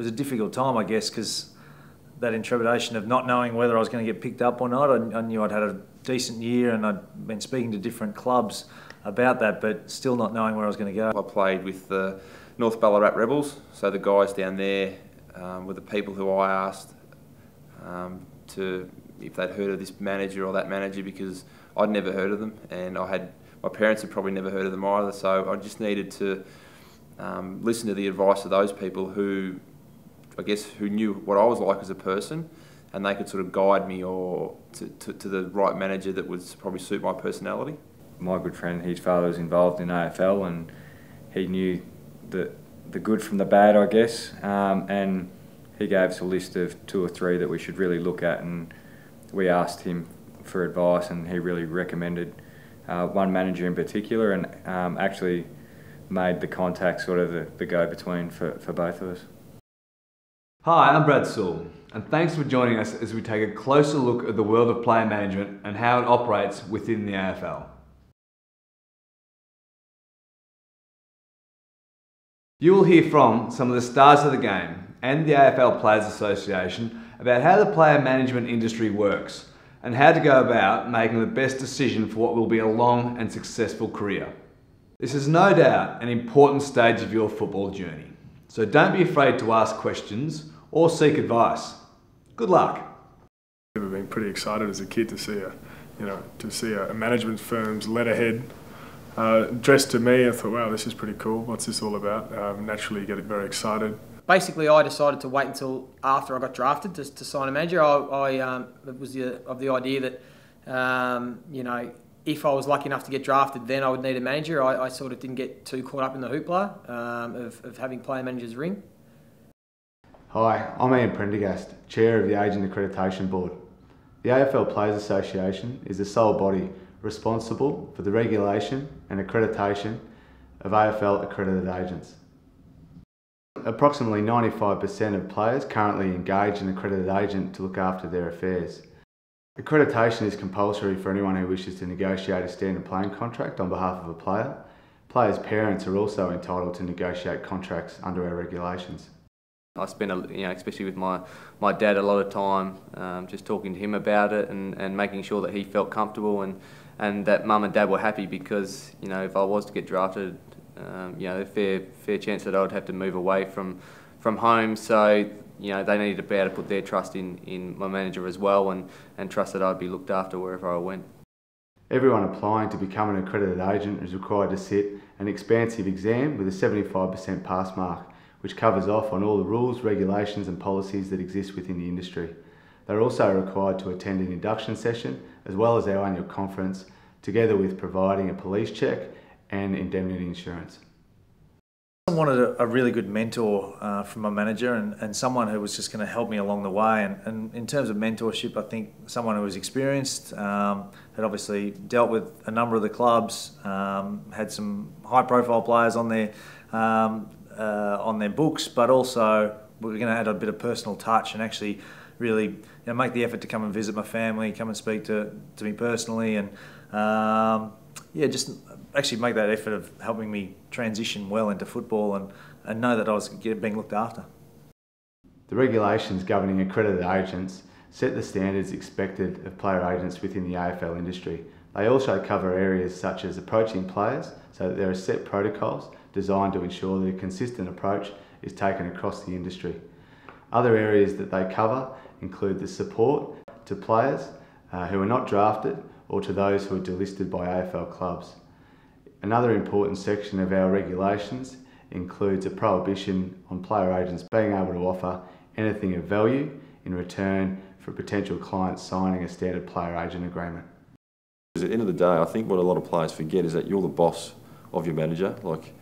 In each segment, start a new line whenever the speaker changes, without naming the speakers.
was a difficult time, I guess, because that intrepidation of not knowing whether I was going to get picked up or not. I knew I'd had a decent year and I'd been speaking to different clubs about that, but still not knowing where I was going to go.
I played with the North Ballarat Rebels, so the guys down there were the people who I asked if they'd heard of this manager or that manager, because I'd never heard of them, and my parents had probably never heard of them either, so I just needed to listen to the advice of those people who knew what I was like as a person, and they could sort of guide me or to the right manager that would probably suit my personality.
My good friend, his father was involved in AFL, and he knew the good from the bad, I guess, and he gave us a list of 2 or 3 that we should really look at, and we asked him for advice, and he really recommended one manager in particular, and actually made the contact sort of the go-between for both of us.
Hi, I'm Brad Sewell, and thanks for joining us as we take a closer look at the world of player management and how it operates within the AFL. You will hear from some of the stars of the game and the AFL Players Association about how the player management industry works and how to go about making the best decision for what will be a long and successful career. This is no doubt an important stage of your football journey, so don't be afraid to ask questions or seek advice. Good luck.
I've been pretty excited as a kid to see a management firm's letterhead addressed to me. I thought, wow, this is pretty cool. What's this all about? Naturally, get very excited.
Basically, I decided to wait until after I got drafted to sign a manager. I was of the idea that if I was lucky enough to get drafted, then I would need a manager. I sort of didn't get too caught up in the hoopla of having player managers ring.
Hi, I'm Ian Prendergast, Chair of the Agent Accreditation Board. The AFL Players Association is the sole body responsible for the regulation and accreditation of AFL accredited agents. Approximately 95% of players currently engage an accredited agent to look after their affairs. Accreditation is compulsory for anyone who wishes to negotiate a standard playing contract on behalf of a player. Players' parents are also entitled to negotiate contracts under our regulations.
I spent, especially with my dad, a lot of time just talking to him about it and making sure that he felt comfortable and that mum and dad were happy, because if I was to get drafted, a fair chance that I would have to move away from home. So they needed to be able to put their trust in my manager as well, and trust that I'd be looked after wherever I went.
Everyone applying to become an accredited agent is required to sit an expansive exam with a 75% pass mark, which covers off on all the rules, regulations and policies that exist within the industry. They're also required to attend an induction session as well as our annual conference, together with providing a police check and indemnity insurance.
I wanted a really good mentor from my manager and someone who was just going to help me along the way. And in terms of mentorship, I think someone who was experienced, had obviously dealt with a number of the clubs, had some high-profile players on their books, but also we're going to add a bit of personal touch and actually really make the effort to come and visit my family, come and speak to me personally, and just actually make that effort of helping me transition well into football and know that I was being looked after.
The regulations governing accredited agents set the standards expected of player agents within the AFL industry. They also cover areas such as approaching players, so that there are set protocols designed to ensure that a consistent approach is taken across the industry. Other areas that they cover include the support to players who are not drafted or to those who are delisted by AFL clubs. Another important section of our regulations includes a prohibition on player agents being able to offer anything of value in return for potential clients signing a standard player agent agreement.
At the end of the day, I think what a lot of players forget is that you're the boss of your manager. Like,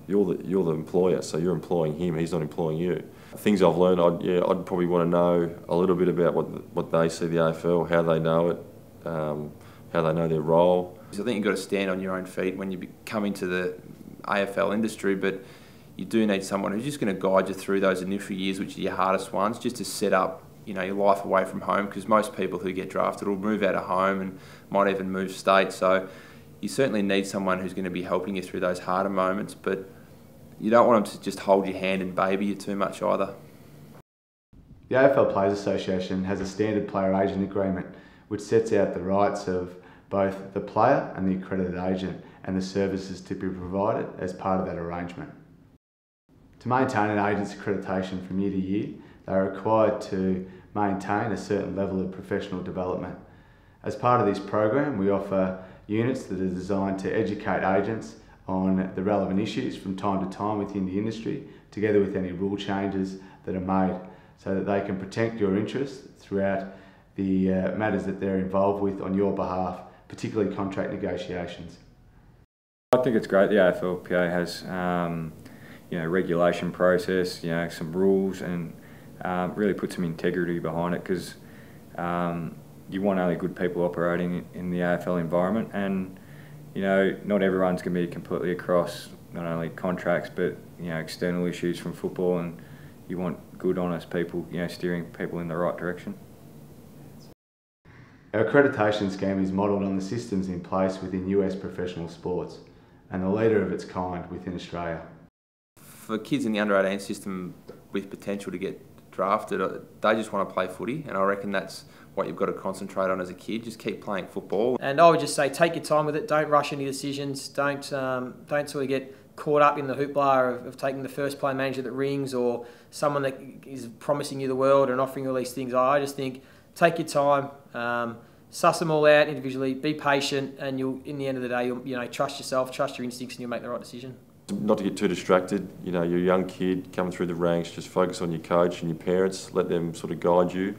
you're the employer, so you're employing him, he's not employing you. Things I've learned, I'd probably want to know a little bit about what they see the AFL, how they know it, how they know their role.
I think you've got to stand on your own feet when you come into the AFL industry, but you do need someone who's just going to guide you through those initial years, which are your hardest ones, just to set up your life away from home, because most people who get drafted will move out of home and might even move state. So you certainly need someone who's going to be helping you through those harder moments, but you don't want them to just hold your hand and baby you too much either.
The AFL Players Association has a standard player-agent agreement which sets out the rights of both the player and the accredited agent and the services to be provided as part of that arrangement. To maintain an agent's accreditation from year to year, they are required to maintain a certain level of professional development. As part of this program, we offer units that are designed to educate agents on the relevant issues from time to time within the industry, together with any rule changes that are made, so that they can protect your interests throughout the matters that they're involved with on your behalf, particularly contract negotiations.
I think it's great the AFLPA has regulation process, some rules, and really put some integrity behind it, because you want only good people operating in the AFL environment, and not everyone's going to be completely across not only contracts but external issues from football, and you want good, honest people steering people in the right direction.
Our accreditation scheme is modelled on the systems in place within US professional sports and the leader of its kind within Australia.
For kids in the under-18 system with potential to get drafted, they just want to play footy, and I reckon that's what you've got to concentrate on as a kid. Just keep playing football. And
I would just say take your time with it. Don't rush any decisions. Don't sort of get caught up in the hoopla of taking the first player manager that rings, or someone that is promising you the world and offering all these things. I just think take your time, suss them all out individually, be patient, and you'll, in the end of the day, you'll trust yourself, trust your instincts, and you'll make the right decision.
Not to get too distracted, you're a young kid coming through the ranks, just focus on your coach and your parents, let them sort of guide you,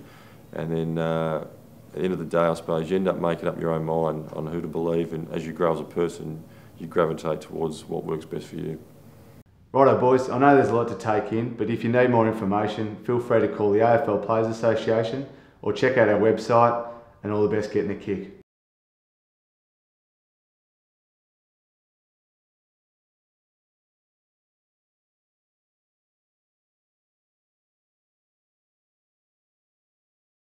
and then at the end of the day, I suppose, you end up making up your own mind on who to believe, and as you grow as a person, you gravitate towards what works best for you.
Righto boys, I know there's a lot to take in, but if you need more information, feel free to call the AFL Players Association or check out our website, and all the best getting a kick.